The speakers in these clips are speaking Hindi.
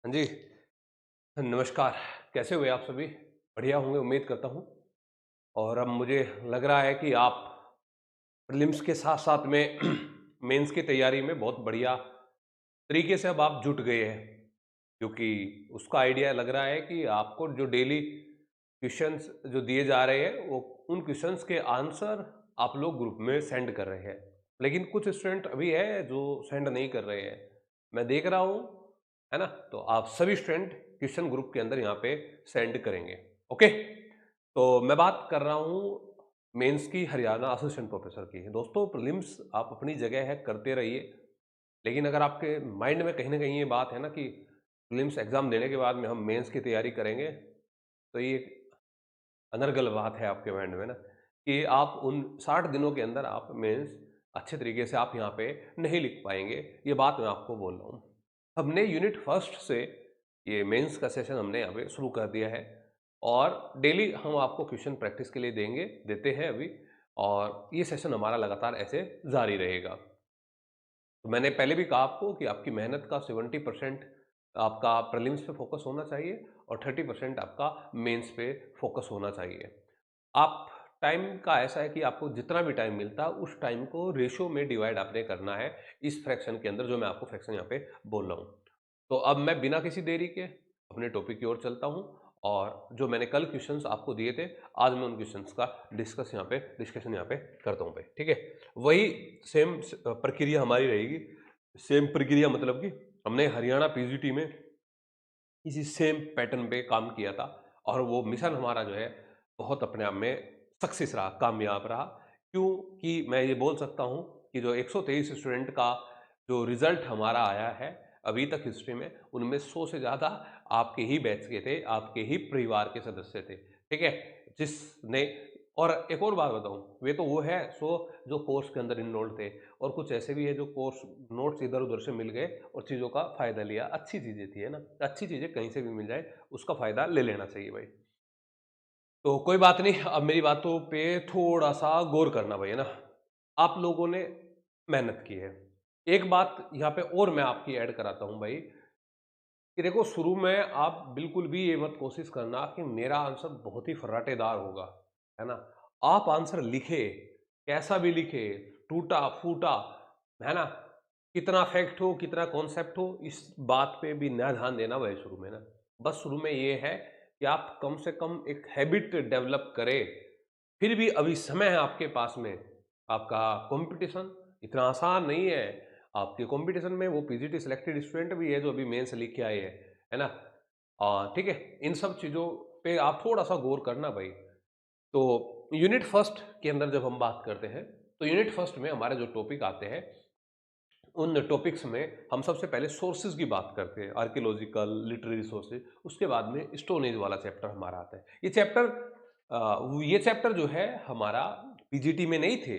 हाँ जी, नमस्कार। कैसे हुए आप सभी? बढ़िया होंगे उम्मीद करता हूँ। और अब मुझे लग रहा है कि आप प्रीलिम्स के साथ-साथ में मेंस की तैयारी में बहुत बढ़िया तरीके से अब आप जुट गए हैं। क्योंकि उसका आइडिया लग रहा है कि आपको जो डेली क्वेश्चंस जो दिए जा रहे हैं, वो उन क्वेश्चंस के आंसर आप लोग ग्रुप में सेंड कर रहे हैं। लेकिन कुछ स्टूडेंट अभी है जो सेंड नहीं कर रहे हैं। मैं देख रहा हूँ, है ना? तो आप सभी स्टूडेंट क्वेश्चन ग्रुप के अंदर यहाँ पे सेंड करेंगे। ओके? तो मैं बात कर रहा हूँ मेंस की, हरियाणा असिस्टेंट प्रोफेसर की। दोस्तों, प्रीलिम्स आप अपनी जगह है, करते रहिए। लेकिन अगर आपके माइंड में कहीं न कहीं ये बात है ना कि प्रीलिम्स एग्ज़ाम देने के बाद में हम मेंस की तैयारी करेंगे, तो ये अनर्गल बात है आपके माइंड में ना, कि आप उन 60 दिनों के अंदर आप मेंस अच्छे तरीके से आप यहाँ पे नहीं लिख पाएँगे। ये बात मैं आपको बोल रहा हूँ। हमने यूनिट फर्स्ट से ये मेंस का सेशन हमने यहाँ पे शुरू कर दिया है और डेली हम आपको क्वेश्चन प्रैक्टिस के लिए देते हैं अभी। और ये सेशन हमारा लगातार ऐसे जारी रहेगा। तो मैंने पहले भी कहा आपको कि आपकी मेहनत का 70% आपका प्रीलिम्स पे फोकस होना चाहिए और 30% आपका मेंस पे फोकस होना चाहिए। आप टाइम का ऐसा है कि आपको जितना भी टाइम मिलता है उस टाइम को रेशियो में डिवाइड आपने करना है इस फ्रैक्शन के अंदर, जो मैं आपको फ्रैक्शन यहाँ पे बोल रहा हूँ। तो अब मैं बिना किसी देरी के अपने टॉपिक की ओर चलता हूँ और जो मैंने कल क्वेश्चंस आपको दिए थे, आज मैं उन क्वेश्चंस का डिस्कशन यहाँ पे करता हूँ भाई, ठीक है? वही सेम प्रक्रिया हमारी रहेगी। सेम प्रक्रिया मतलब कि हमने हरियाणा पीजीटी में इसी सेम पैटर्न पे काम किया था और वो मिशन हमारा जो है बहुत अपने आप में सक्सेस रहा, कामयाब रहा। क्योंकि मैं ये बोल सकता हूँ कि जो 123 स्टूडेंट का जो रिजल्ट हमारा आया है अभी तक हिस्ट्री में, उनमें 100 से ज़्यादा आपके ही बैच के थे, आपके ही परिवार के सदस्य थे, ठीक है? जिसने और एक और बात बताऊँ, वे तो वो है 100 जो कोर्स के अंदर इनरोल्ड थे और कुछ ऐसे भी है जो कोर्स नोट्स इधर-उधर से मिल गए और चीज़ों का फ़ायदा लिया। अच्छी चीज़ें थी, है ना? अच्छी चीज़ें कहीं से भी मिल जाए, उसका फ़ायदा ले लेना चाहिए भाई। तो कोई बात नहीं, अब मेरी बातों पे थोड़ा-सा गौर करना भाई, है ना? आप लोगों ने मेहनत की है। एक बात यहाँ पे और मैं आपकी ऐड कराता हूँ भाई, कि देखो शुरू में आप बिल्कुल भी ये मत कोशिश करना कि मेरा आंसर बहुत ही फर्राटेदार होगा, है ना? आप आंसर लिखे, कैसा भी लिखे, टूटा-फूटा, है ना? कितना फैक्ट हो, कितना कॉन्सेप्ट हो, इस बात पे भी ना ध्यान देना भाई शुरू में ना। बस शुरू में ये है कि आप कम से कम एक हैबिट डेवलप करें। फिर भी अभी समय है आपके पास में। आपका कॉम्पिटिशन इतना आसान नहीं है। आपके कॉम्पिटिशन में वो पीजीटी सिलेक्टेड स्टूडेंट भी है जो अभी मेंस लिख के आए हैं, है ना? ठीक है? इन सब चीज़ों पे आप थोड़ा-सा गौर करना भाई। तो यूनिट फर्स्ट के अंदर जब हम बात करते हैं, तो यूनिट फर्स्ट में हमारे जो टॉपिक आते हैं, उन टॉपिक्स में हम सबसे पहले सोर्सेज़ की बात करते हैं, आर्कियोलॉजिकल, लिटरेरी सोर्सेज़, उसके बाद में स्टोन एज वाला चैप्टर हमारा आता है। ये चैप्टर जो है हमारा पीजीटी में नहीं थे।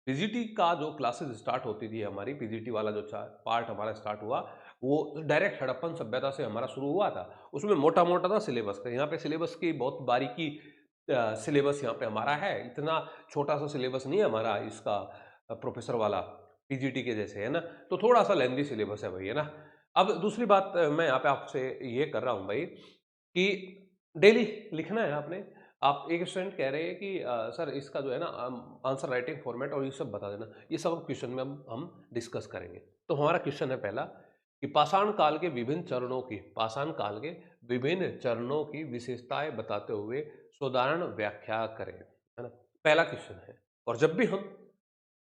पीजीटी का जो क्लासेस स्टार्ट होती थी हमारी, पीजीटी वाला जो चा पार्ट हमारा स्टार्ट हुआ, वो डायरेक्ट हड़प्पन सभ्यता से हमारा शुरू हुआ था। उसमें मोटा-मोटा था सिलेबस का, यहाँ पे सिलेबस की बहुत बारीकी सिलेबस यहाँ पे हमारा है, इतना छोटा-सा सिलेबस नहीं है हमारा इसका प्रोफ़ेसर वाला। पीजीटी के जैसे, है ना? तो थोड़ा-सा लेंथी सिलेबस है भई, है ना? अब दूसरी बात मैं यहाँ पे आपसे ये कर रहा हूँ भाई कि डेली लिखना है आपने। आप एक स्टूडेंट कह रहे हैं कि सर इसका जो है ना आंसर राइटिंग फॉर्मेट और ये सब बता देना। ये सब क्वेश्चन में हम डिस्कस करेंगे। तो हमारा क्वेश्चन है पहला कि पाषाण काल के विभिन्न चरणों की विशेषताएँ बताते हुए साधारण व्याख्या करें, है ना? पहला क्वेश्चन है। और जब भी हम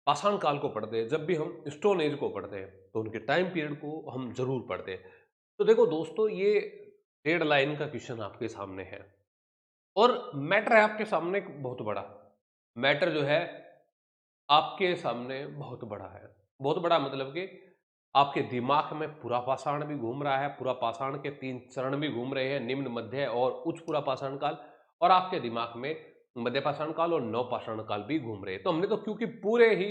पाषाण काल को पढ़ते हैं, जब भी हम स्टोन एज को पढ़ते हैं, तो उनके टाइम पीरियड को हम ज़रूर पढ़ते हैं। तो देखो दोस्तों, ये डेढ़ लाइन का क्वेश्चन आपके सामने है और मैटर है आपके सामने एक बहुत बड़ा। मैटर जो है आपके सामने बहुत बड़ा है। बहुत बड़ा मतलब कि आपके दिमाग में पूरा पाषाण भी घूम रहा है, पूरा पाषाण के 3 चरण भी घूम रहे हैं, निम्न, मध्य और उच्च पूरा पाषाण काल, और आपके दिमाग में मध्य पाषाण काल और नव पाषाण काल भी घूम रहे हैं। तो हमने तो क्योंकि पूरे ही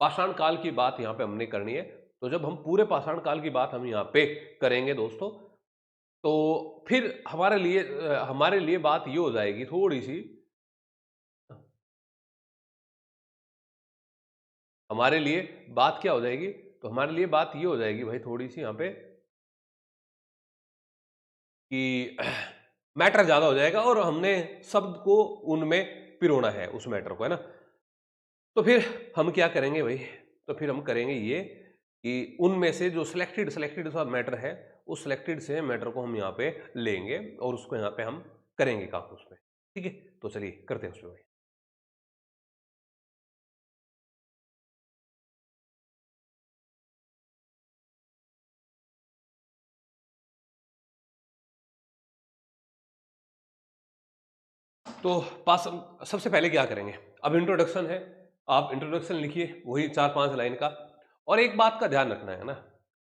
पाषाण काल की बात यहाँ पे हमने करनी है, तो जब हम पूरे पाषाण काल की बात हम यहाँ पे करेंगे दोस्तों, तो फिर हमारे लिए बात ये हो जाएगी थोड़ी-सी, हमारे लिए बात क्या हो जाएगी? तो हमारे लिए बात ये हो जाएगी भाई थोड़ी-सी यहाँ पे कि मैटर ज़्यादा हो जाएगा और हमने शब्द को उनमें पिरोना है उस मैटर को, है ना। तो फिर हम क्या करेंगे भाई, तो फिर हम करेंगे ये कि उनमें से जो सिलेक्टेड सा मैटर है, उस सिलेक्टेड से मैटर को हम यहाँ पे लेंगे और उसको यहाँ पे हम करेंगे काम उसमें, ठीक है। तो चलिए करते हैं उसमें भाई। तो पास सबसे पहले क्या करेंगे, अब इंट्रोडक्शन है, आप इंट्रोडक्शन लिखिए वही 4-5 लाइन का। और एक बात का ध्यान रखना है ना,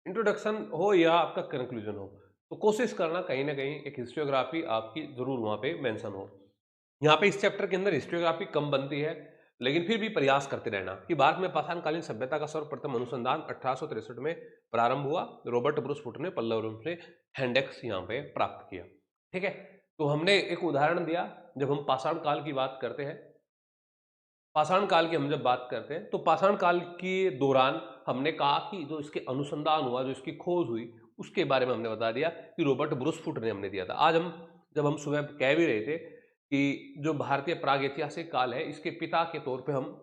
इंट्रोडक्शन हो या आपका कंक्लूजन हो, तो कोशिश करना कहीं ना कहीं एक हिस्टोग्राफी आपकी जरूर वहां पे मेंशन हो। यहाँ पे इस चैप्टर के अंदर हिस्टोग्राफी कम बनती है, लेकिन फिर भी प्रयास करते रहना कि भारत में पाषाणकालीन सभ्यता का सर्वप्रथम अनुसंधान 1863 में प्रारंभ हुआ। रॉबर्ट ब्रूस फुट ने पल्लव वंश से हैंडेक्स यहाँ पे प्राप्त किया, ठीक है। तो हमने एक उदाहरण दिया, जब हम पाषाण काल की बात करते हैं, पाषाण काल की हम जब बात करते हैं, तो पाषाण काल के दौरान हमने कहा कि जो इसके अनुसंधान हुआ, जो इसकी खोज हुई, उसके बारे में हमने बता दिया कि रॉबर्ट ब्रूस फुट ने हमने दिया था। आज हम जब हम सुबह कह भी रहे थे कि जो भारतीय प्रागैतिहासिक काल है, इसके पिता के तौर पे हम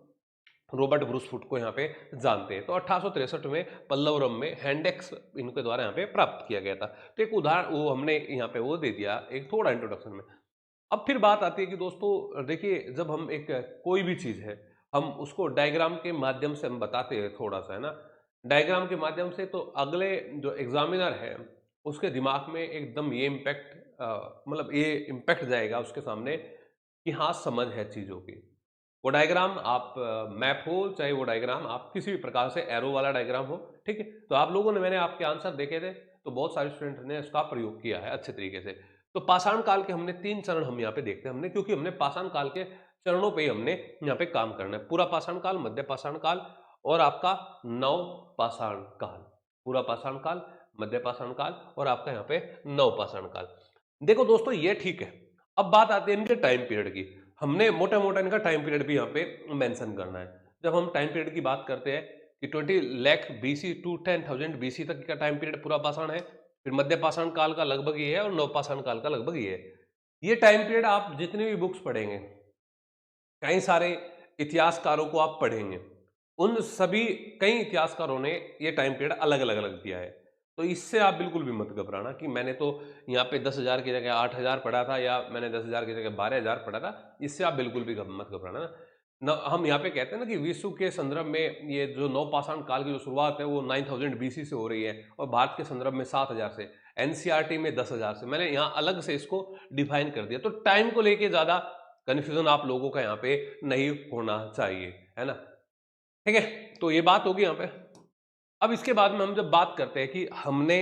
रॉबर्ट ब्रूस फुट को यहाँ पे जानते हैं। तो 1863 में पल्लवरम में हैंडेक्स इनके द्वारा यहाँ पे प्राप्त किया गया था। तो एक उदाहरण वो हमने यहाँ पे वो दे दिया एक थोड़ा इंट्रोडक्शन में। अब फिर बात आती है कि दोस्तों देखिए, जब हम एक कोई भी चीज़ है, हम उसको डायग्राम के माध्यम से हम बताते हैं थोड़ा सा, है ना। डायग्राम के माध्यम से तो अगले जो एग्जामिनर है उसके दिमाग में एकदम ये इम्पैक्ट, मतलब ये इम्पैक्ट जाएगा उसके सामने कि हाँ समझ है चीज़ों की। वो डायग्राम आप मैप हो, चाहे वो डायग्राम आप किसी भी प्रकार से एरो वाला डायग्राम हो, ठीक है। तो आप लोगों ने, मैंने आपके आंसर देखे थे, तो बहुत सारे स्टूडेंट ने इसका प्रयोग किया है अच्छे तरीके से। तो पाषाण काल के हमने 3 चरण हम यहाँ पे देखते हैं हमने, क्योंकि हमने पाषाण काल के चरणों पे ही हमने यहाँ पे काम करना है। पूरा पाषाण काल, मध्य पाषाण काल और आपका नव पाषाण काल। पूरा पाषाण काल, मध्य पाषाण काल और आपका यहाँ पे नव पाषाण काल। देखो दोस्तों ये ठीक है। अब बात आती है इनके टाइम पीरियड की। हमने मोटा मोटा इनका टाइम पीरियड भी यहाँ पे मेंशन करना है। जब हम टाइम पीरियड की बात करते हैं कि 20 लाख बीसी टू 10,000 बीसी तक का टाइम पीरियड पूरा पाषाण है। फिर मध्य पाषाण काल का लगभग ये है और नव पाषाण काल का लगभग ये है। ये टाइम पीरियड आप जितनी भी बुक्स पढ़ेंगे, कई सारे इतिहासकारों को आप पढ़ेंगे, उन सभी कई इतिहासकारों ने ये टाइम पीरियड अलग अलग अलग दिया है। तो इससे आप बिल्कुल भी मत घबराना कि मैंने तो यहाँ पे 10,000 की जगह 8,000 पढ़ा था या मैंने 10,000 की जगह 12,000 पढ़ा था। इससे आप बिल्कुल भी मत घबराना ना। हम यहाँ पे कहते हैं ना कि विश्व के संदर्भ में ये जो नवपाषाण काल की जो शुरुआत है वो 9,000 बीसी से हो रही है और भारत के संदर्भ में 7,000 से, एनसीईआरटी में 10,000 से। मैंने यहाँ अलग से इसको डिफाइन कर दिया। तो टाइम को लेके ज्यादा कन्फ्यूजन आप लोगों का यहाँ पे नहीं होना चाहिए, है ना। ठीक है, तो ये बात होगी यहाँ पे। अब इसके बाद में हम जब बात करते हैं कि हमने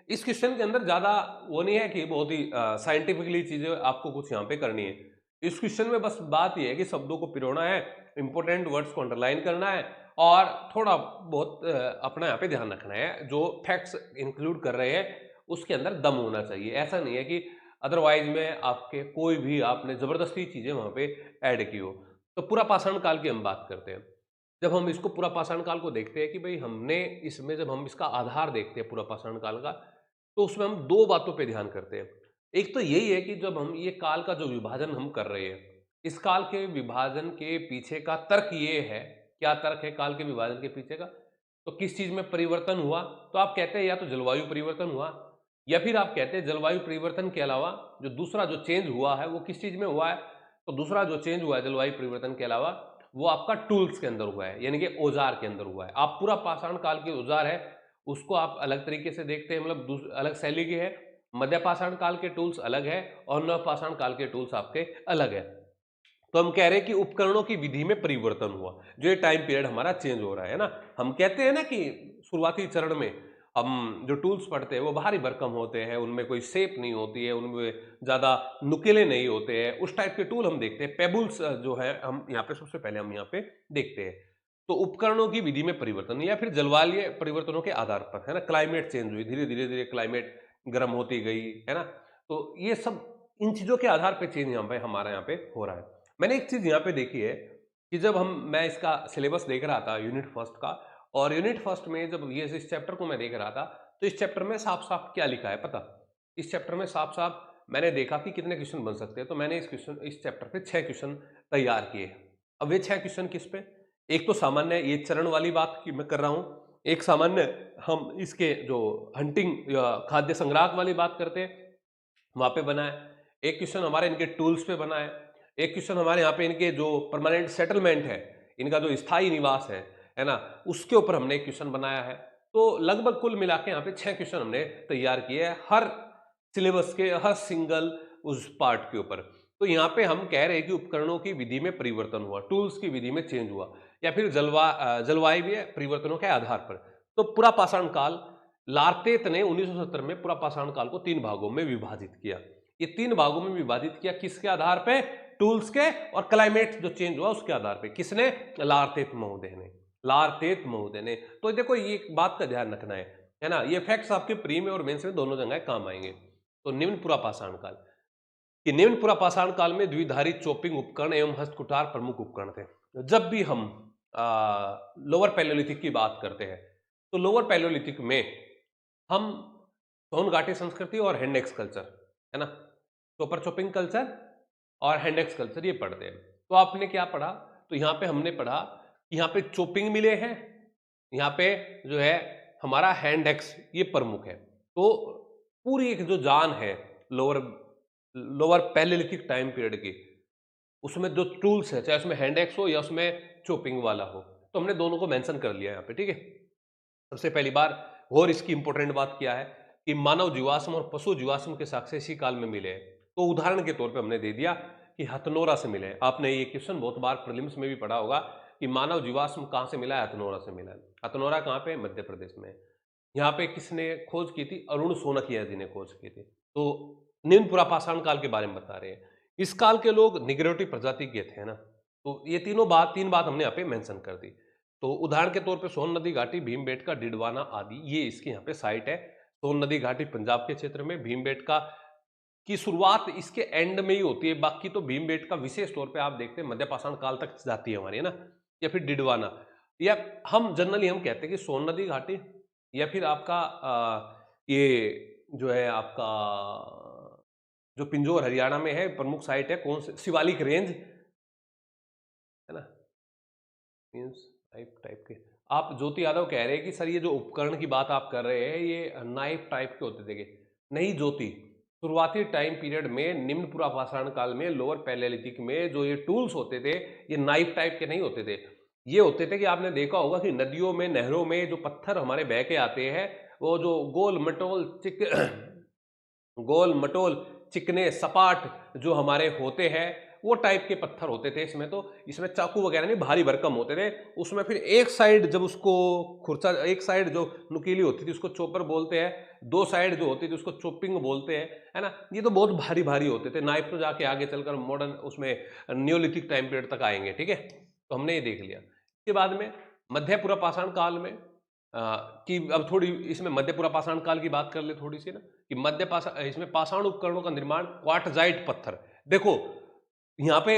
इस क्वेश्चन के अंदर ज्यादा वो नहीं है कि बहुत ही साइंटिफिकली चीजें आपको कुछ यहाँ पे करनी है। इस क्वेश्चन में बस बात यह है कि शब्दों को पिरोना है, इंपॉर्टेंट वर्ड्स को अंडरलाइन करना है और थोड़ा बहुत अपना यहाँ पे ध्यान रखना है। जो फैक्ट्स इंक्लूड कर रहे हैं उसके अंदर दम होना चाहिए। ऐसा नहीं है कि अदरवाइज में आपके कोई भी आपने जबरदस्ती चीजें वहां पे ऐड की हो। तो पूरा पाषाण काल की हम बात करते हैं। जब हम इसको पूरा पाषाण काल को देखते हैं कि भाई हमने इसमें जब हम इसका आधार देखते हैं पूरा पाषाण काल का, तो उसमें हम दो बातों पे ध्यान करते हैं। एक तो यही है कि जब हम ये काल का जो विभाजन हम कर रहे हैं, इस काल के विभाजन के पीछे का तर्क ये है, क्या तर्क है काल के विभाजन के पीछे का, तो किस चीज में परिवर्तन हुआ। तो आप कहते हैं या तो जलवायु परिवर्तन हुआ, या फिर आप कहते हैं जलवायु परिवर्तन के अलावा जो दूसरा जो चेंज हुआ है वो किस चीज में हुआ है। तो दूसरा जो चेंज हुआ है जलवायु परिवर्तन के अलावा, वो आपका टूल्स के अंदर हुआ है, यानी कि औजार के अंदर हुआ है। आप पूरा पाषाण काल के औजार है उसको आप अलग तरीके से देखते हैं, मतलब अलग शैली के है। मध्य पाषाण काल के टूल्स अलग है और नव पाषाण काल के टूल्स आपके अलग है। तो हम कह रहे हैं कि उपकरणों की विधि में परिवर्तन हुआ, जो ये टाइम पीरियड हमारा चेंज हो रहा है ना। हम कहते हैं ना कि शुरुआती चरण में हम जो टूल्स पढ़ते हैं वो भारी भरकम होते हैं, उनमें कोई शेप नहीं होती है, उनमें ज्यादा नुकीले नहीं होते हैं, उस टाइप के टूल हम देखते हैं। पेबल्स जो है हम यहाँ पे सबसे पहले हम यहाँ पे देखते हैं। तो उपकरणों की विधि में परिवर्तन या फिर जलवायु परिवर्तनों के आधार पर, है ना, क्लाइमेट चेंज हुई, धीरे धीरे धीरे क्लाइमेट गर्म होती गई, है ना। तो ये सब इन चीजों के आधार पर चेंज यहाँ पे हमारा यहाँ पे हो रहा है। मैंने एक चीज यहाँ पे देखी है कि जब मैं इसका सिलेबस देख रहा था यूनिट फर्स्ट का, और यूनिट फर्स्ट में जब ये इस चैप्टर को मैं देख रहा था, तो इस चैप्टर में साफ साफ क्या लिखा है पता, इस चैप्टर में साफ साफ मैंने देखा कि कितने क्वेश्चन बन सकते हैं, तो मैंने इस चैप्टर पे 6 क्वेश्चन तैयार किए। अब वे 6 क्वेश्चन किस पे, एक तो सामान्य ये चरण वाली बात की मैं कर रहा हूं, एक सामान्य हम इसके जो हंटिंग या खाद्य संग्राहक वाली बात करते हैं वहां पे बना है, एक क्वेश्चन हमारे इनके टूल्स पे बना है, एक क्वेश्चन हमारे यहाँ पे इनके जो परमानेंट सेटलमेंट है, इनका जो स्थायी निवास है ना, उसके ऊपर हमने एक क्वेश्चन बनाया है। तो लगभग कुल मिला के यहाँ पे 6 क्वेश्चन हमने तैयार किए हैं हर सिलेबस के हर सिंगल उस पार्ट के ऊपर। तो यहाँ पे हम कह रहे हैं कि उपकरणों की विधि में परिवर्तन हुआ, टूल्स की विधि में चेंज हुआ, या फिर जलवायु परिवर्तनों के आधार पर। तो पूरा पाषाण काल लार्तेत ने 1970 में पूरा पाषाण काल को 3 भागों में विभाजित किया। ये 3 भागों में विभाजित किया किसके आधार पे, टूल्स के और क्लाइमेट जो चेंज हुआ उसके आधार पे। किसने, लार्तेत महोदय ने, लार्तेत महोदय ने। तो देखो ये एक बात का ध्यान रखना है ना, ये फैक्ट्स आपके प्री में और मेंस में दोनों जगह काम आएंगे। तो निम्न पूरा पाषाण काल, कि निम्न पूरा पाषाण काल में द्विधारी चॉपिंग उपकरण एवं हस्तकुटार प्रमुख उपकरण थे। जब भी हम लोअर पैलियोलिथिक की बात करते हैं तो लोअर पैलियोलिथिक में हम सोन घाटी संस्कृति और हैंड एक्स कल्चर, है ना, चॉपर चॉपिंग कल्चर और हैंड एक्स कल्चर ये पढ़ते हैं। तो आपने क्या पढ़ा, तो यहाँ पे हमने पढ़ा कि यहाँ पे चॉपिंग मिले हैं, यहाँ पे जो है हमारा हैंड एक्स ये प्रमुख है। तो पूरी एक जो जान है लोअर पैलियोलिथिक टाइम पीरियड की, उसमें जो टूल्स है चाहे उसमें हैंड एक्स हो या उसमें चॉपिंग वाला हो, तो हमने दोनों को मेंशन कर लिया यहाँ पे, ठीक है। सबसे पहली बार और इसकी इंपॉर्टेंट बात क्या है कि मानव जीवाश्म और पशु जीवाश्म के साक्ष्य इसी काल में मिले हैं। तो उदाहरण के तौर पे हमने दे दिया कि हथनोरा से मिले। आपने ये क्वेश्चन बहुत बार प्रीलिम्स में भी पढ़ा होगा कि मानव जीवाश्म कहाँ से मिला है, हथनोरा से मिला है। हथनोरा कहाँ पे, मध्य प्रदेश में। यहाँ पे किसने खोज की थी, अरुण सोनकिया जी ने खोज की थी। तो निम्न पूरा पाषाण काल के बारे में बता रहे हैं। इस काल के लोग निग्रोटी प्रजाति के थे ना, तो ये तीन बात हमने यहाँ पे मेंशन कर दी। तो उदाहरण के तौर पे सोन नदी घाटी, भीमबेटका, डिडवाना आदि ये इसके यहाँ पे साइट है। सोन नदी घाटी पंजाब के क्षेत्र में, भीमबेटका की शुरुआत इसके एंड में ही होती है, बाकी तो भीमबेटका विशेष तौर पे आप देखते हैं मध्य पाषाण काल तक जाती है हमारी, है ना। या फिर डिडवाना, या हम जनरली हम कहते हैं कि सोन नदी घाटी, या फिर आपका ये जो है आपका जो पिंजौर हरियाणा में है प्रमुख साइट है कौन से, शिवालिक रेंज, है ना, मीन्स टाइप के। आप ज्योति यादव कह रहे हैं कि सर ये जो उपकरण की बात आप कर रहे हैं ये नाइफ टाइप के होते थे। नहीं ज्योति, शुरुआती टाइम पीरियड में निम्न पूरा पाषाण काल में लोअर पैलियोलिथिक में जो ये टूल्स होते थे ये नाइफ टाइप के नहीं होते थे। ये होते थे कि आपने देखा होगा कि नदियों में, नहरों में जो पत्थर हमारे बह के आते हैं वो जो गोल मटोल चिकने सपाट जो हमारे होते हैं वो टाइप के पत्थर होते थे इसमें। तो इसमें चाकू वगैरह नहीं, भारी भरकम होते थे। उसमें फिर एक साइड जब उसको खुरचा, एक साइड जो नुकीली होती थी उसको चॉपर बोलते हैं, दो साइड जो होती थी उसको चॉपिंग बोलते हैं, है ना। ये तो बहुत भारी भारी होते थे। नाइफ तो जाके आगे चलकर मॉडर्न उसमें नियोलिथिक टाइम पीरियड तक आएंगे, ठीक है। तो हमने ये देख लिया। इसके बाद में मध्य पूरा पाषाण काल में कि अब थोड़ी इसमें मध्य पूरा पाषाण काल की बात कर ले थोड़ी सी ना, कि इसमें पाषाण उपकरणों का निर्माण क्वार्टजाइट पत्थर। देखो यहाँ पे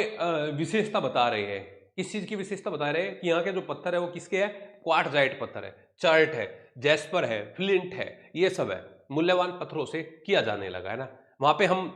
विशेषता बता रहे हैं, किस चीज की विशेषता बता रहे हैं कि यहाँ के जो पत्थर है वो किसके है, क्वार्टजाइट पत्थर है, चार्ट है, जैस्पर है, फ्लिंट है, ये सब है, मूल्यवान पत्थरों से किया जाने लगा, है ना। वहां पे हम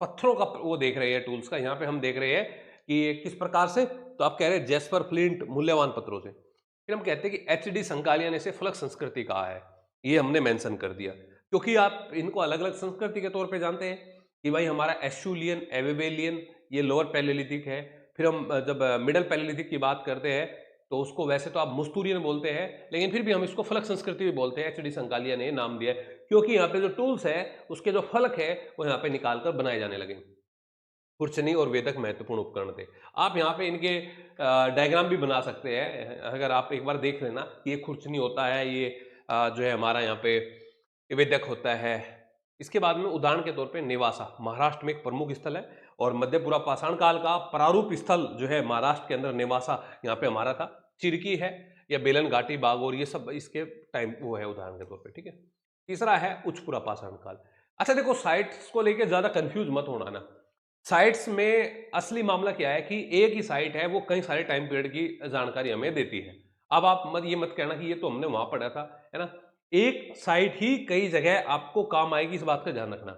पत्थरों का वो देख रहे हैं टूल्स का, यहाँ पे हम देख रहे हैं कि किस प्रकार से। तो आप कह रहे हैं जैस्पर, फ्लिंट, मूल्यवान पत्थरों से। फिर हम कहते हैं कि एच.डी. संकालिया ने इसे फलक संस्कृति कहा है, ये हमने मेंशन कर दिया क्योंकि आप इनको अलग अलग संस्कृति के तौर पे जानते हैं कि भाई हमारा एशुलियन, एवेबेलियन ये लोअर पैलियोलिथिक है। फिर हम जब मिडल पैलियोलिथिक की बात करते हैं तो उसको वैसे तो आप मुस्तूरियन बोलते हैं, लेकिन फिर भी हम इसको फलक संस्कृति भी बोलते हैं। एच.डी. संकालिया ने नाम दिया है क्योंकि यहाँ पे जो टूल्स है उसके जो फलक है वो यहाँ पे निकाल कर बनाए जाने लगे। खुरचनी और वेदक महत्वपूर्ण उपकरण थे। आप यहाँ पे इनके डायग्राम भी बना सकते हैं, अगर आप एक बार देख लेना कि ये खुरचनी होता है, ये जो है हमारा यहाँ पे वेदक होता है। इसके बाद में उदाहरण के तौर पे नेवासा महाराष्ट्र में एक प्रमुख स्थल है, और मध्य पूरा पाषाण काल का प्रारूप स्थल जो है महाराष्ट्र के अंदर नेवासा यहाँ पे हमारा था। चिरकी है या बेलन घाटी, बागोर, ये सब इसके टाइम वो है उदाहरण के तौर पे, ठीक है। तीसरा है उच्च पूरा पाषाण काल। अच्छा देखो, साइट्स को लेके ज्यादा कंफ्यूज मत होना ना। साइट्स में असली मामला क्या है कि एक ही साइट है वो कई सारे टाइम पीरियड की जानकारी हमें देती है। अब आप ये मत कहना कि ये तो हमने वहां पढ़ा था, है ना। एक साइड ही कई जगह आपको काम आएगी, इस बात का ध्यान रखना।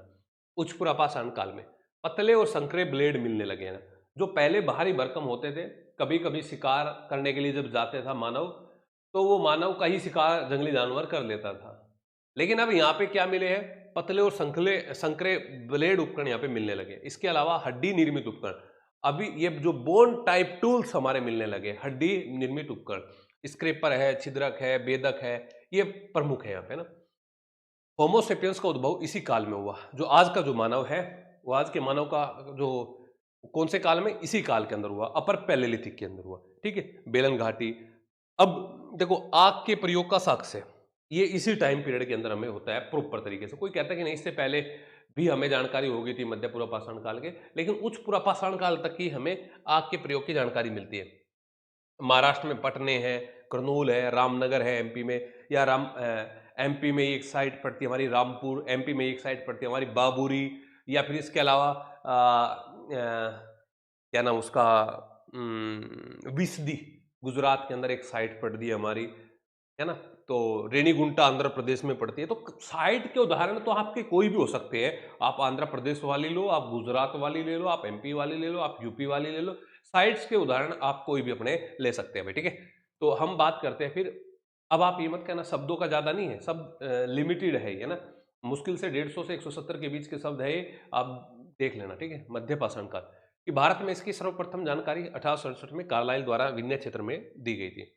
उच्च पुरापाषाण काल में पतले और संकरे ब्लेड मिलने लगे हैं। जो पहले भारी भरकम होते थे, कभी कभी शिकार करने के लिए जब जाते था मानव, तो वो मानव का ही शिकार जंगली जानवर कर लेता था। लेकिन अब यहाँ पे क्या मिले हैं, पतले और संकरे ब्लेड उपकरण यहाँ पे मिलने लगे। इसके अलावा हड्डी निर्मित उपकरण, अभी ये जो बोन टाइप टूल्स हमारे मिलने लगे, हड्डी निर्मित उपकरण, स्क्रेपर है, छिद्रक है, बेदक है, ये प्रमुख है यहाँ पे ना। होमोसेपियंस का उद्भव इसी काल में हुआ। जो आज का जो मानव है, वो आज के मानव का जो कौन से काल में, इसी काल के अंदर हुआ, अपर पैलेलिथिक के अंदर हुआ। ठीक है, बेलन घाटी। अब देखो, आग के प्रयोग का साक्ष्य ये इसी टाइम पीरियड के अंदर हमें होता है प्रॉपर तरीके से। कोई कहता है कि नहीं, इससे पहले भी हमें जानकारी हो गई थी मध्य पुरापाषाण काल के, लेकिन उच्च पुरापाषाण काल तक ही हमें आग के प्रयोग की जानकारी मिलती है। महाराष्ट्र में पटने है, करनूल है, रामनगर है एमपी में, या एमपी में एक साइड पड़ती है हमारी रामपुर, एमपी में एक साइड पड़ती है हमारी बाबूरी, या फिर इसके अलावा क्या नाम उसका, विसदी गुजरात के अंदर एक साइट पड़ती है हमारी, है ना। तो रेनीगुंटा आंध्र प्रदेश में पड़ती है। तो साइट के उदाहरण तो आपके कोई भी हो सकते हैं। आप आंध्र प्रदेश वाली लो, आप गुजरात वाली ले लो, आप एमपी वाली ले लो, आप यूपी वाली ले लो, साइट्स के उदाहरण आप कोई भी अपने ले सकते हैं भाई। ठीक है, तो हम बात करते हैं फिर। अब आप ये मत कहना शब्दों का ज्यादा नहीं है, सब लिमिटेड है ये ना, मुश्किल से 150 से 170 के बीच के शब्द है ये, आप देख लेना। ठीक है, मध्य पाषाण काल कि भारत में इसकी सर्वप्रथम जानकारी 1867 में कार्लाइल द्वारा विन्य क्षेत्र में दी गई थी।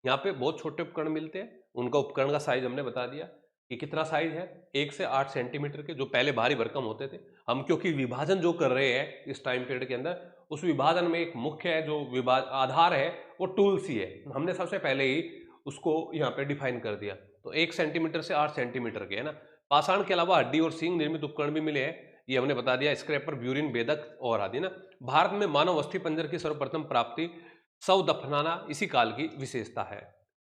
यहाँ पे बहुत छोटे उपकरण मिलते हैं, उनका उपकरण का साइज हमने बता दिया कि कितना साइज है, 1 से 8 सेंटीमीटर के, जो पहले भारी भरकम होते थे। हम क्योंकि विभाजन जो कर रहे हैं इस टाइम पीरियड के अंदर, उस विभाजन में एक मुख्य है जो आधार है, वो टूल्स ही है। हमने सबसे पहले ही उसको यहाँ पे डिफाइन कर दिया। तो 1 सेंटीमीटर से 8 सेंटीमीटर के, है ना। पाषाण के अलावा हड्डी और सींग निर्मित उपकरण भी मिले हैं, ये हमने बता दिया, स्क्रैपर, ब्यूरिन, बेदक और आदि ना। भारत में मानव अस्थि पंजर की सर्वप्रथम प्राप्ति शव दफनाना इसी काल की विशेषता है।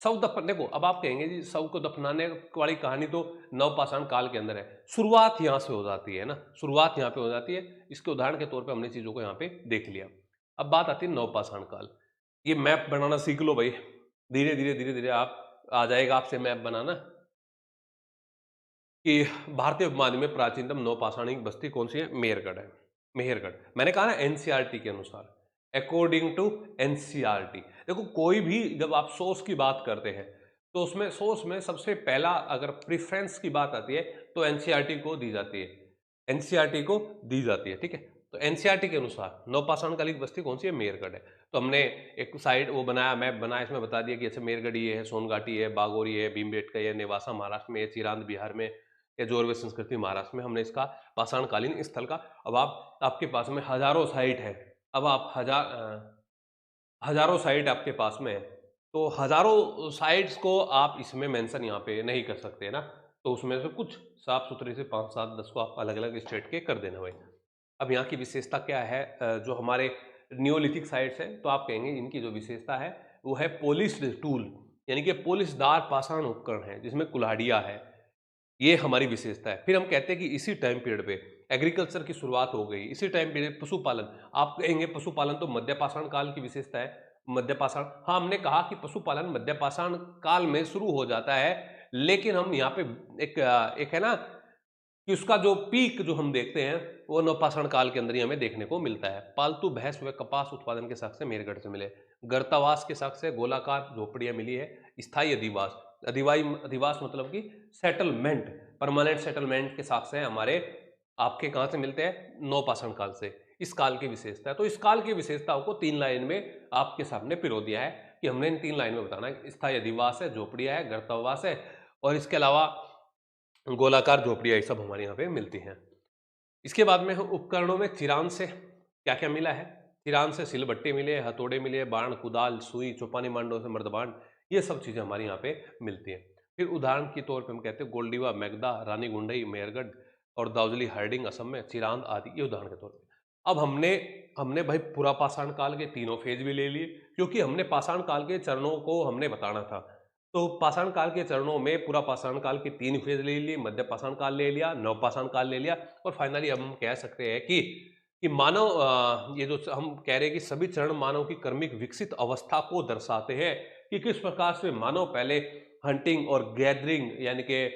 शव दफन, देखो अब आप कहेंगे जी शव को दफनाने वाली कहानी तो नवपाषाण काल के अंदर है, शुरुआत यहाँ से हो जाती है ना, शुरुआत यहाँ पे हो जाती है। इसके उदाहरण के तौर पे हमने चीजों को यहाँ पे देख लिया। अब बात आती है नवपाषाण काल। ये मैप बनाना सीख लो भाई, धीरे धीरे धीरे धीरे आप आ जाएगा आपसे मैप बनाना, कि भारतीय उपमहाद्वीप में प्राचीनतम नवपाषाणिक बस्ती कौन सी है, मेहरगढ़ है। मेहरगढ़, मैंने कहा ना एनसीईआरटी के अनुसार, अकॉर्डिंग टू एनसीईआरटी। देखो कोई भी जब आप सोर्स की बात करते हैं, तो उसमें सोर्स में सबसे पहला अगर प्रेफरेंस की बात आती है तो एनसीईआरटी को दी जाती है, एनसीईआरटी को दी जाती है। ठीक है, तो एनसीईआरटी के अनुसार नवपाषाण कालिक बस्ती कौन सी है, मेहरगढ़ है। तो हमने एक साइड वो बनाया, मैप बनाया, इसमें बता दिया कि ऐसे मेहरगढ़ ये है, सोनघाटी है, बागोरी है, भीमबेटका है, नेवासा महाराष्ट्र में है, चिरांद बिहार में, या जोरवे संस्कृति महाराष्ट्र में, हमने इसका पाषाणकालीन स्थल का। अब आपके पास में हजारों साइट है, अब आप हजारों साइट आपके पास में है, तो हजारों साइट्स को आप इसमें मेंशन यहाँ पे नहीं कर सकते ना, तो उसमें से कुछ साफ सुथरे से 5, 7, 10 को आप अलग अलग स्टेट के कर देना भाई। अब यहाँ की विशेषता क्या है, जो हमारे नियोलिथिक साइट्स है, तो आप कहेंगे इनकी जो विशेषता है वो है पॉलिश्ड टूल, यानी कि पॉलिशदार पाषाण उपकरण है जिसमें कुल्हाड़ियाँ है, ये हमारी विशेषता है। फिर हम कहते हैं कि इसी टाइम पीरियड पे एग्रीकल्चर की शुरुआत हो गई, इसी टाइम पीरियड पशुपालन, आप कहेंगे पशुपालन तो मध्यपाषाण काल की विशेषता है। मध्यपाषाण, हाँ हमने कहा कि पशुपालन मध्यपाषाण काल में शुरू हो जाता है, लेकिन हम यहाँ पे एक है ना कि उसका जो पीक जो हम देखते हैं वो नवपाषाण काल के अंदर ही हमें देखने को मिलता है। पालतू भैंस व कपास उत्पादन के साक्ष्य मेरगढ़ से मिले, गर्तावास के साक्ष्य गोलाकार झोपड़ियां मिली है, स्थायी अधिवास, अधिवास मतलब कि सेटलमेंट, परमानेंट सेटलमेंट के साक्ष्य हमारे आपके कहां से मिलते हैं, नवपाषाण काल से। इस काल की विशेषता है, तो इस काल की विशेषताओं को 3 लाइन में आपके सामने पिरो दिया है कि हमने इन 3 लाइन में बताना है। स्थायी अधिवास है, झोपड़ियां है, गर्तावास है, और इसके अलावा गोलाकार झोपड़ियां, ये सब हमारे यहाँ पे मिलती हैं। इसके बाद में हम उपकरणों में चिरान से क्या क्या मिला है, चिरान से सिलबट्टे मिले, हथौड़े मिले, बाण, कुदाल, सुई, चौपानी मांडो से मर्दबाण, ये सब चीजें हमारे यहाँ पे मिलती हैं। फिर उदाहरण के तौर पे हम कहते हैं गोल्डीवा, मेगदा, रानी गुंडई, मेहरगढ़ और दाउजली हार्डिंग असम में, चिरांद आदि, ये उदाहरण के तौर पे। अब हमने भाई पूरा पाषाण काल के तीनों फेज भी ले लिए, क्योंकि हमने पाषाण काल के चरणों को हमने बताना था। तो पाषाण काल के चरणों में पूरा पाषाण काल के 3 फेज ले लिए, मध्य पाषाण काल ले लिया, नवपाषाण काल ले लिया, और फाइनली हम कह सकते हैं कि मानव, ये जो हम कह रहे हैं कि सभी चरण मानव की कर्मिक विकसित अवस्था को दर्शाते हैं कि किस प्रकार से मानव पहले हंटिंग और गैदरिंग यानी कि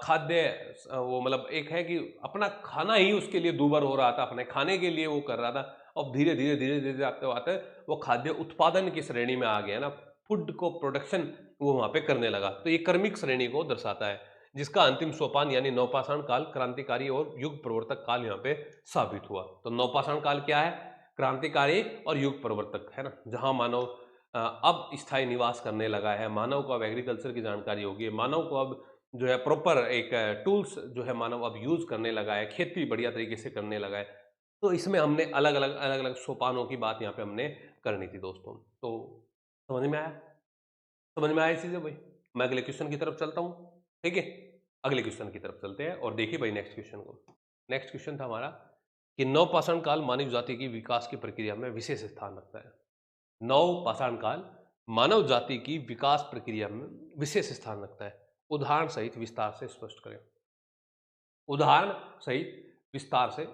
खाद्य वो मतलब एक है कि अपना खाना ही उसके लिए दूभर हो रहा था, अपने खाने के लिए वो कर रहा था। अब धीरे-धीरे आते-आते वो खाद्य उत्पादन की श्रेणी में आ गया ना, फूड को प्रोडक्शन वो वहाँ पे करने लगा। तो ये कर्मिक श्रेणी को दर्शाता है, जिसका अंतिम सोपान यानी नवपाषाण काल क्रांतिकारी और युग प्रवर्तक काल यहाँ पे साबित हुआ। तो नवपाषाण काल क्या है? क्रांतिकारी और युग प्रवर्तक, है ना? जहाँ मानव अब स्थायी निवास करने लगा है, मानव को अब एग्रीकल्चर की जानकारी होगी, मानव को अब जो है प्रॉपर एक टूल्स जो है मानव अब यूज़ करने लगा है, खेती बढ़िया तरीके से करने लगा है। तो इसमें हमने अलग-अलग सोपानों की बात यहाँ पे हमने करनी थी दोस्तों। तो समझ में आया? समझ में आया ये चीज़ें भाई? मैं अगले क्वेश्चन की तरफ चलता हूँ, ठीक है? अगले क्वेश्चन की तरफ चलते हैं और देखिए भाई नेक्स्ट क्वेश्चन को। नेक्स्ट क्वेश्चन था हमारा कि नवपाषाण काल मानव जाति की विकास की प्रक्रिया में विशेष स्थान रखता है। नवपाषाण काल मानव जाति की विकास प्रक्रिया में विशेष स्थान रखता है। उदाहरण सहित विस्तार से स्पष्ट करें। उदाहरण सहित विस्तार से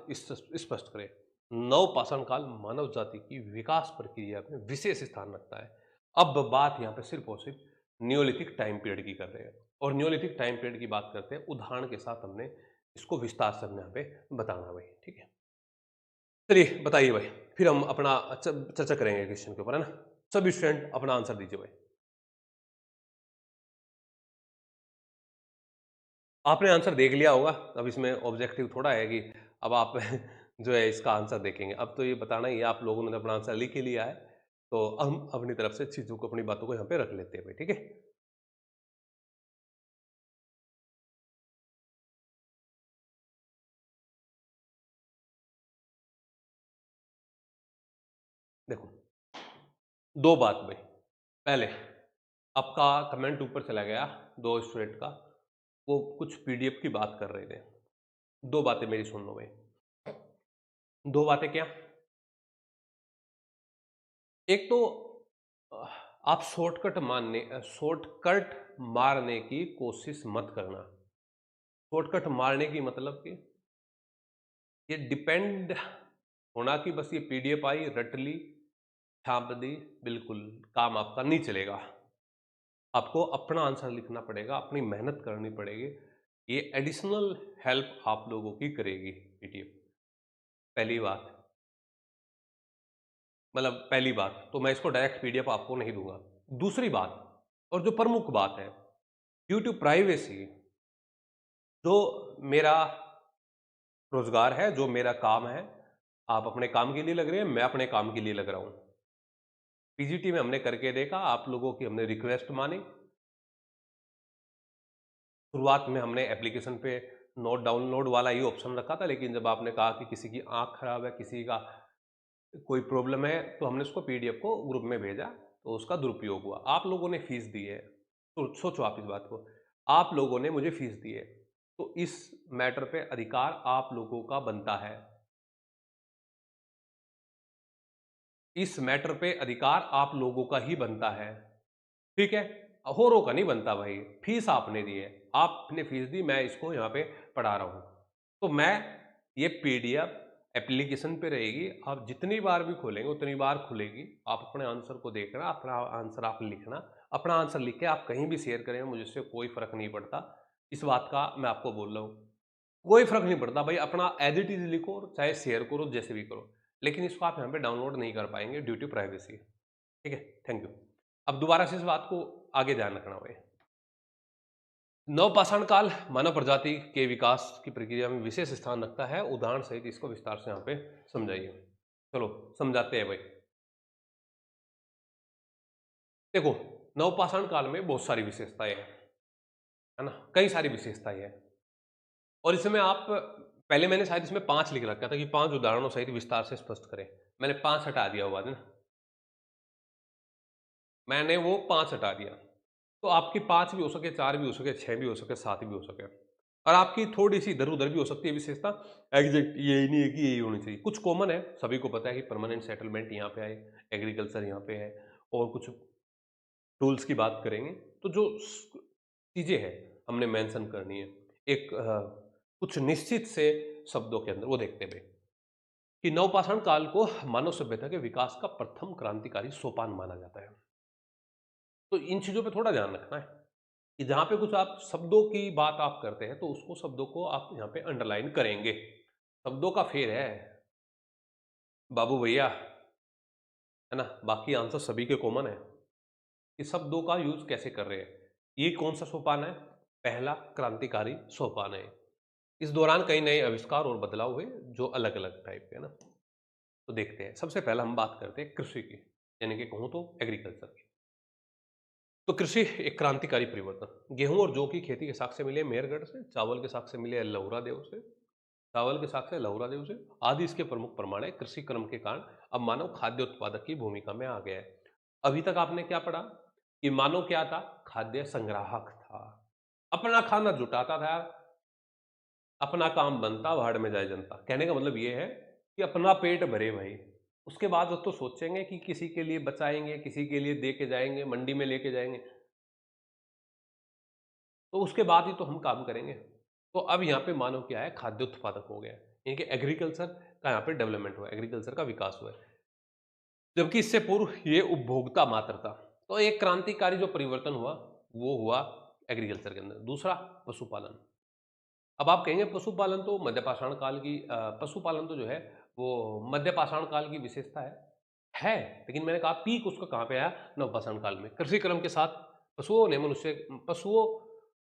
स्पष्ट करें। नवपाषाण काल मानव जाति की विकास प्रक्रिया में विशेष स्थान रखता है। अब बात यहाँ पे सिर्फ और सिर्फ नियोलिथिक टाइम पीरियड की कर रहे हैं और नियोलिथिक टाइम पीरियड की बात करते हैं, उदाहरण के साथ हमने इसको विस्तार से हमने यहाँ पे बताना भाई, ठीक है? चलिए बताइए भाई, फिर हम अपना चर्चा करेंगे क्वेश्चन के ऊपर, है ना? सभी स्टूडेंट अपना आंसर दीजिए भाई। आपने आंसर देख लिया होगा, अब इसमें ऑब्जेक्टिव थोड़ा है कि अब आप जो है इसका आंसर देखेंगे। अब तो ये बताना ही है, आप लोगों ने अपना आंसर लिख ही लिया है, तो हम अपनी तरफ से चीज़ों को, अपनी बातों को यहाँ पे रख लेते हैं भाई, ठीक है? देखो, 2 बात भाई। पहले, आपका कमेंट ऊपर चला गया 2 स्टूडेंट का, वो कुछ पीडीएफ की बात कर रहे थे। 2 बातें मेरी सुन लो भाई। 2 बातें क्या? एक तो अ, आप शॉर्टकट मारने की कोशिश मत करना। शॉर्टकट मारने की मतलब कि ये डिपेंड होना कि बस ये पीडीएफ आई, रट ली, छाप दी, बिल्कुल काम आपका नहीं चलेगा। आपको अपना आंसर लिखना पड़ेगा, अपनी मेहनत करनी पड़ेगी। ये एडिशनल हेल्प आप लोगों की करेगी पीडीएफ। पहली बात, मतलब पहली बात, तो मैं इसको डायरेक्ट पीडीएफ आपको नहीं दूँगा। दूसरी बात, और जो प्रमुख बात है, ड्यू टू प्राइवेसी, जो मेरा रोज़गार है, जो मेरा काम है, आप अपने काम के लिए लग रहे हैं, मैं अपने काम के लिए लग रहा हूँ। पीजीटी में हमने करके देखा, आप लोगों की हमने रिक्वेस्ट मानी। शुरुआत में हमने एप्लीकेशन पे नोट डाउनलोड वाला ही ऑप्शन रखा था, लेकिन जब आपने कहा कि किसी की आँख खराब है, किसी का कोई प्रॉब्लम है, तो हमने उसको पीडीएफ को ग्रुप में भेजा, तो उसका दुरुपयोग हुआ। आप लोगों ने फीस दी है, तो सोचो आप इस बात को, आप लोगों ने मुझे फीस दी है, तो इस मैटर पे अधिकार आप लोगों का बनता है। इस मैटर पे अधिकार आप लोगों का ही बनता है, ठीक है? औरों का नहीं बनता भाई, फीस आपने दी है, आपने फीस दी, मैं इसको यहाँ पे पढ़ा रहा हूँ। तो मैं ये पीडीएफ एप्लीकेशन पे रहेगी, आप जितनी बार भी खोलेंगे उतनी बार खुलेगी, आप अपने आंसर को देखना, अपना आंसर आप लिखना, अपना आंसर लिख के आप कहीं भी शेयर करें, मुझे इससे कोई फ़र्क नहीं पड़ता। इस बात का मैं आपको बोल रहा हूँ। कोई फ़र्क नहीं पड़ता भाई, अपना एज़ इट इज़ लिखो, चाहे शेयर करो, जैसे भी करो। लेकिन इसको आप यहाँ पे डाउनलोड नहीं कर पाएँगे ड्यू टू प्राइवेसी, ठीक है? Thank you. अब दोबारा से इस बात को आगे ध्यान रखना भाई। नवपाषाण काल मानव प्रजाति के विकास की प्रक्रिया में विशेष स्थान रखता है। उदाहरण सहित इसको विस्तार से यहाँ पे समझाइए। चलो समझाते हैं भाई। देखो, नवपाषाण काल में बहुत सारी विशेषताएं हैं, है ना? कई सारी विशेषताएं हैं और इसमें आप, पहले मैंने शायद इसमें 5 लिख रखा था कि 5 उदाहरणों सहित विस्तार से स्पष्ट करें। मैंने 5 हटा दिया हुआ है ना, मैंने वो 5 हटा दिया। तो आपकी 5 भी हो सके, 4 भी हो सके, 6 भी हो सके, 7 भी हो सके और आपकी थोड़ी-सी इधर-उधर भी हो सकती है विशेषता। एग्ज़ैक्ट यही नहीं है कि यही होनी चाहिए। कुछ कॉमन है, सभी को पता है कि परमानेंट सेटलमेंट यहाँ पे है, एग्रीकल्चर यहाँ पे है और कुछ टूल्स की बात करेंगे। तो जो स चीज़ें हैं, हमने मेंशन करनी है। एक कुछ निश्चित से शब्दों के अंदर वो देखते हुए कि नवपाषाण काल को मानव सभ्यता के विकास का प्रथम क्रांतिकारी सोपान माना जाता है। तो इन चीज़ों पे थोड़ा ध्यान रखना है। कि जहाँ पे कुछ आप शब्दों की बात आप करते हैं तो उसको शब्दों को आप यहाँ पे अंडरलाइन करेंगे। शब्दों का फेर है बाबू भैया, है ना? बाकी आंसर सभी के कॉमन है। कि शब्दों का यूज कैसे कर रहे हैं। ये कौन सा सोपान है? पहला क्रांतिकारी सोपान है। इस दौरान कई नए आविष्कार और बदलाव हुए जो अलग अलग टाइप के, है ना? तो देखते हैं। सबसे पहला हम बात करते हैं कृषि की, यानी कि कहूँ तो एग्रीकल्चर की। तो कृषि एक क्रांतिकारी परिवर्तन। गेहूं और जौ की खेती के साक्ष्य मिले मेहरगढ़ से, चावल के साक्ष्य मिले लहुरा देव से, चावल के साक्ष्य लहुरा देव से आदि इसके प्रमुख प्रमाण है। कृषि क्रम के कारण अब मानव खाद्य उत्पादक की भूमिका में आ गया है। अभी तक आपने क्या पढ़ा कि मानव क्या था? खाद्य संग्राहक था, अपना खाना जुटाता था, अपना काम बनता, भाड़ में जाए जनता। कहने का मतलब ये है कि अपना पेट भरे भाई, उसके बाद तो सोचेंगे कि किसी के लिए बचाएंगे, किसी के लिए दे के जाएंगे, मंडी में लेके जाएंगे, तो उसके बाद ही तो हम काम करेंगे। तो अब यहाँ पे मानव क्या है? खाद्य उत्पादक हो गया है, यानी कि एग्रीकल्चर का यहाँ पे डेवलपमेंट हुआ है, एग्रीकल्चर का विकास हुआ है। जबकि इससे पूर्व ये उपभोक्ता मात्र था। तो एक क्रांतिकारी जो परिवर्तन हुआ वो हुआ एग्रीकल्चर के अंदर। दूसरा, पशुपालन। अब आप कहेंगे पशुपालन तो मध्यपाषाण काल की पशुपालन तो जो है वो मध्यपाषाण काल की विशेषता है। लेकिन मैंने कहा पीक उसका कहाँ पे आया? नवपाषाण काल में। कृषि क्रम के साथ पशुओं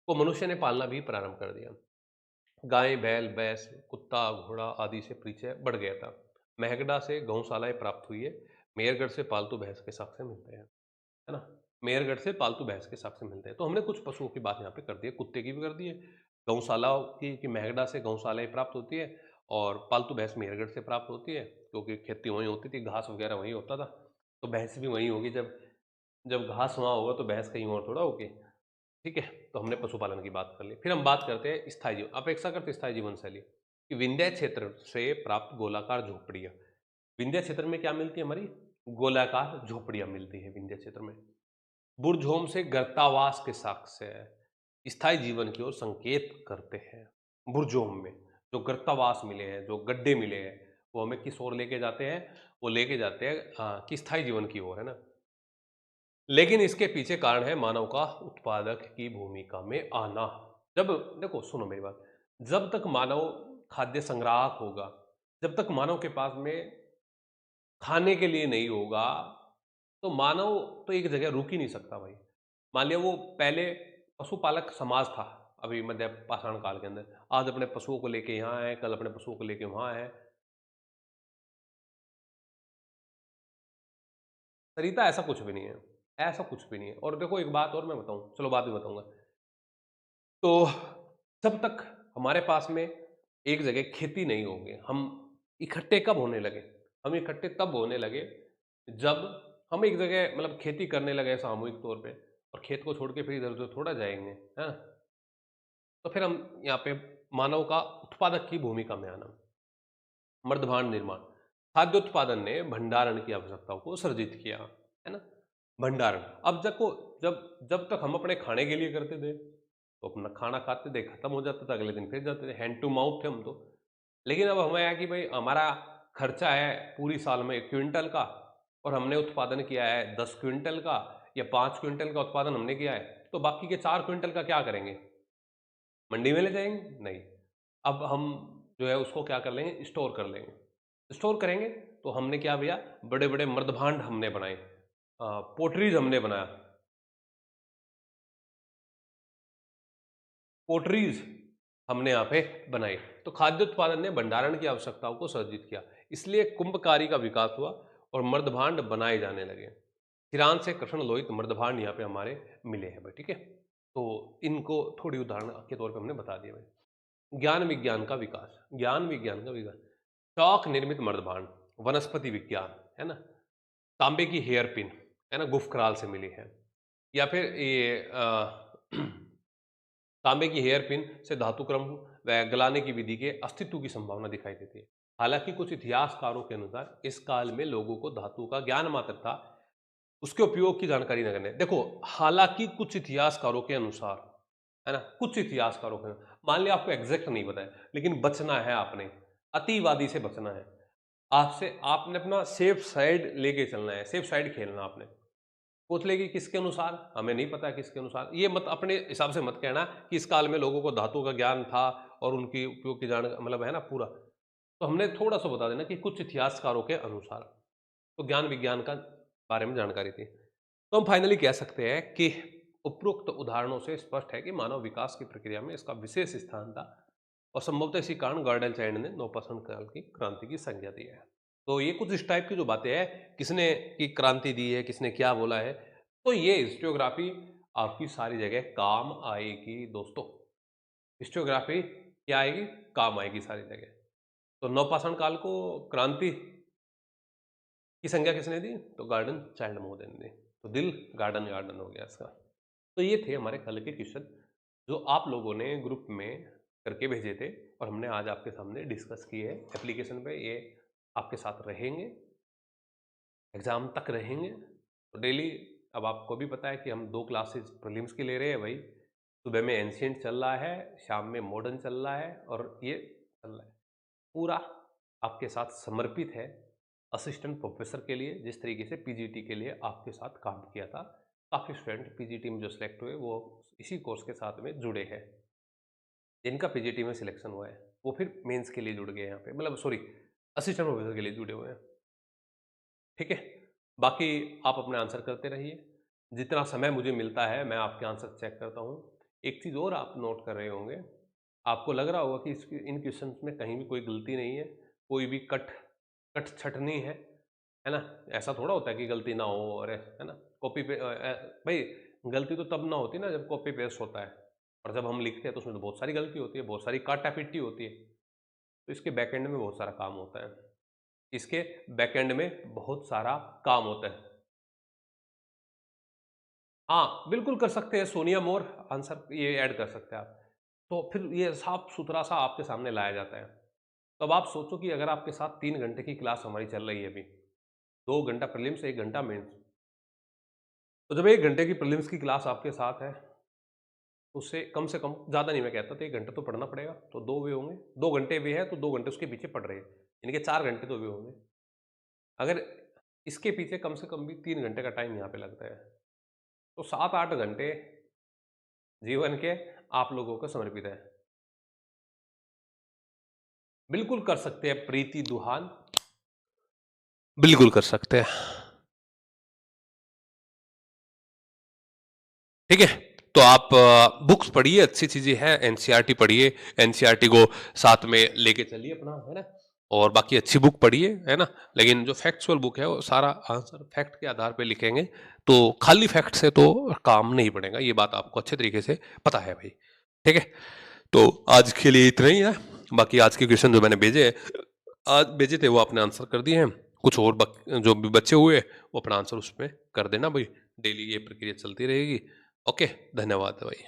को मनुष्य ने पालना भी प्रारंभ कर दिया। गाय, बैल, भैंस, कुत्ता, घोड़ा आदि से परिचय बढ़ गया था। मेहगड़ा से गौशालाएं प्राप्त हुई है। मेहरगढ़ से पालतू भैंस के साक्ष्य मिलते हैं, है ना? मेहरगढ़ से पालतू भैंस के साक्ष्य मिलते हैं। तो हमने कुछ पशुओं की बात यहाँ पे कर दी है, कुत्ते की भी कर दी है, गौशालाओं की कि मेहगड़ा से गौशालाएं प्राप्त होती है और पालतू भैंस मेहरगढ़ से प्राप्त होती है, क्योंकि खेती वहीं होती थी, घास वगैरह वहीं होता था। तो भैंस भी वहीं होगी, जब जब घास वहाँ होगा तो भैंस कहीं और थोड़ा होगी। ठीक है, तो हमने पशुपालन की बात कर ली। फिर हम बात करते हैं स्थायी जीवन, अपेक्षाकृत स्थायी जीवन शैली कि विंध्य क्षेत्र से प्राप्त गोलाकार झोपड़ियाँ। विंध्य क्षेत्र में क्या मिलती है? हमारी गोलाकार झोपड़ियाँ मिलती है विंध्य क्षेत्र में। बुरझोम से गर्तावास के साक्ष्य स्थायी जीवन की ओर संकेत करते हैं। बुरझोम में जो गर्तावास मिले हैं, जो गड्ढे मिले हैं, वो हमें किस ओर लेके जाते हैं? वो लेके जाते हैं कि स्थायी जीवन की ओर, है ना? लेकिन इसके पीछे कारण है मानव का उत्पादक की भूमिका में आना। जब देखो, सुनो मेरी बात, जब तक मानव खाद्य संग्राहक होगा, जब तक मानव के पास में खाने के लिए नहीं होगा, तो मानव तो एक जगह रुक ही नहीं सकता भाई। मान लिया वो पहले पशुपालक समाज था, अभी मध्य पाषाण काल के अंदर, आज अपने पशुओं को लेके यहाँ है, कल अपने पशुओं को लेके वहाँ है। सरिता ऐसा कुछ भी नहीं है, ऐसा कुछ भी नहीं है। और देखो एक बात और मैं बताऊं, चलो बाद में बताऊंगा। तो जब तक हमारे पास में एक जगह खेती नहीं होगी, हम इकट्ठे कब होने लगे? हम इकट्ठे तब होने लगे जब हम एक जगह मतलब खेती करने लगे सामूहिक तौर पे, और खेत को छोड़ के फिर इधर उधर थोड़ा जाएंगे, है ना? तो फिर हम यहाँ पे मानव का उत्पादक की भूमिका में आना। मर्दभांड निर्माण, खाद्य उत्पादन ने भंडारण की आवश्यकताओं को सर्जित किया, है ना? भंडारण, अब जब जब तक हम अपने खाने के लिए करते थे तो अपना खाना खाते थे, खत्म हो जाता था, अगले दिन फिर जाते थे, हैंड टू माउथ थे हम तो। लेकिन अब हमें आया कि भाई हमारा खर्चा है पूरी साल में 1 क्विंटल का, और हमने उत्पादन किया है 10 क्विंटल का या 5 क्विंटल का उत्पादन हमने किया है, तो बाकी के 4 क्विंटल का क्या करेंगे? मंडी में ले जाएंगे? नहीं। अब हम जो है उसको क्या कर लेंगे? स्टोर कर लेंगे। स्टोर करेंगे तो हमने क्या भैया, बड़े बड़े मर्दभांड हमने बनाए, पोटरीज हमने बनाया, पोटरीज हमने यहाँ पे बनाई। तो खाद्य उत्पादन ने भंडारण की आवश्यकताओं को सर्जित किया, इसलिए कुंभकारी का विकास हुआ और मर्दभांड बनाए जाने लगे। ईरान से कृष्ण लोहित मर्दभांड यहाँ पे हमारे मिले हैं भाई। ठीक है, तो इनको थोड़ी उदाहरण के तौर पे हमने बता दिया भाई। ज्ञान विज्ञान का विकास, ज्ञान विज्ञान का विकास, चौक निर्मित मर्दभांड, वनस्पति विज्ञान, है ना? तांबे की हेयर पिन, है ना, गुफकराल से मिली है। या फिर ये तांबे की हेयर पिन से धातु क्रम व गलाने की विधि के अस्तित्व की संभावना दिखाई देती है। हालांकि कुछ इतिहासकारों के अनुसार इस काल में लोगों को धातु का ज्ञान मात्र था, उसके उपयोग की जानकारी न करने। देखो, हालांकि कुछ इतिहासकारों के अनुसार, है ना, कुछ इतिहासकारों के, मान लिया आपको एग्जैक्ट नहीं पता है, लेकिन बचना है आपने, अतिवादी से बचना है। आपसे आपने अपना सेफ साइड लेके चलना है, सेफ साइड खेलना आपने। पूछ लेगी किसके अनुसार, हमें नहीं पता है किसके अनुसार। ये मत अपने हिसाब से मत कहना कि इस काल में लोगों को धातु का ज्ञान था और उनकी उपयोग की जान मतलब है ना पूरा। तो हमने थोड़ा सा बता देना कि कुछ इतिहासकारों के अनुसार तो ज्ञान विज्ञान का बारे में जानकारी थी। तो हम फाइनली कह सकते हैं कि उपरोक्त उदाहरणों से स्पष्ट है कि मानव विकास की प्रक्रिया में इसका विशेष स्थान था और संभवतः इसी कारण गॉर्डन चाइल्ड ने नवपाषाण काल की क्रांति की संज्ञा दी है। तो ये कुछ इस टाइप की जो बातें हैं, किसने की क्रांति दी है, किसने क्या बोला है, तो ये हिस्टोग्राफी आपकी सारी जगह काम आएगी दोस्तों। हिस्टोग्राफी क्या आएगी, काम आएगी सारी जगह। तो नवपाषाण काल को क्रांति की संज्ञा किसने दी, तो गार्डन चाइल्ड महोदय ने दी। तो दिल गार्डन गार्डन हो गया इसका। तो ये थे हमारे कल के क्वेश्चन जो आप लोगों ने ग्रुप में करके भेजे थे और हमने आज आपके सामने डिस्कस किए हैं एप्लीकेशन पे। ये आपके साथ रहेंगे, एग्जाम तक रहेंगे। तो डेली अब आपको भी पता है कि हम 2 क्लासेस प्रीलिम्स की ले रहे हैं भाई। सुबह में एंशिएंट चल रहा है, शाम में मॉडर्न चल रहा है और ये चल रहा है पूरा आपके साथ समर्पित है असिस्टेंट प्रोफेसर के लिए। जिस तरीके से पीजीटी के लिए आपके साथ काम किया था, काफ़ी स्टूडेंट पीजीटी में जो सिलेक्ट हुए वो इसी कोर्स के साथ में जुड़े हैं। जिनका पीजीटी में सिलेक्शन हुआ है वो फिर मेंस के लिए जुड़ गए यहाँ पे, मतलब सॉरी असिस्टेंट प्रोफेसर के लिए जुड़े हुए हैं। ठीक है, बाकी आप अपने आंसर करते रहिए। जितना समय मुझे मिलता है मैं आपके आंसर चेक करता हूँ। एक चीज़ और आप नोट कर रहे होंगे, आपको लग रहा होगा कि इन क्वेश्चंस में कहीं भी कोई गलती नहीं है, कोई भी कट कट छट नहीं है ना? ऐसा थोड़ा होता है कि गलती ना हो और है ना? कॉपी पे भाई गलती तो तब ना होती ना जब कॉपी पेस्ट होता है, और जब हम लिखते हैं तो उसमें तो बहुत सारी गलती होती है, बहुत सारी काटा-पिट्टी होती है। तो इसके बैकएंड में बहुत सारा काम होता है। इसके बैकएंड में बहुत सारा काम होता है। हाँ, बिल्कुल कर सकते हैं, सोनिया मोर आंसर ये ऐड कर सकते हैं आप। तो फिर ये साफ-सुथरा सा आपके सामने लाया जाता है। तो अब आप सोचो कि अगर आपके साथ 3 घंटे की क्लास हमारी चल रही है अभी, 2 घंटा प्रीलिम्स, 1 घंटा मेंस। तो जब 1 घंटे की प्रीलिम्स की क्लास आपके साथ है, उससे कम से कम ज़्यादा नहीं मैं कहता, तो 1 घंटा तो पढ़ना पड़ेगा। तो 2 वे होंगे, 2 घंटे वे है तो 2 घंटे उसके पीछे पढ़ रहे हैं, यानी कि 4 घंटे तो वे होंगे। अगर इसके पीछे कम से कम भी 3 घंटे का टाइम यहाँ पे लगता है, तो 7-8 घंटे जीवन के आप लोगों को समर्पित है। बिल्कुल कर सकते हैं प्रीति दुहान, बिल्कुल कर सकते हैं। ठीक है, तो आप बुक्स पढ़िए, अच्छी चीजें हैं, एनसीईआरटी पढ़िए, एनसीईआरटी को साथ में लेके चलिए अपना, है ना? और बाकी अच्छी बुक पढ़िए, है ना? लेकिन जो फैक्चुअल बुक है वो सारा आंसर फैक्ट के आधार पे लिखेंगे, तो खाली फैक्ट से तो काम नहीं बढ़ेगा, ये बात आपको अच्छे तरीके से पता है भाई। ठीक है, तो आज के लिए इतना ही है। बाकी आज के क्वेश्चन जो मैंने भेजे आज भेजे थे वो आपने आंसर कर दिए हैं। कुछ और जो भी बचे हुए वो अपना आंसर उसमें कर देना भाई। डेली ये प्रक्रिया चलती रहेगी। ओके, धन्यवाद भाई।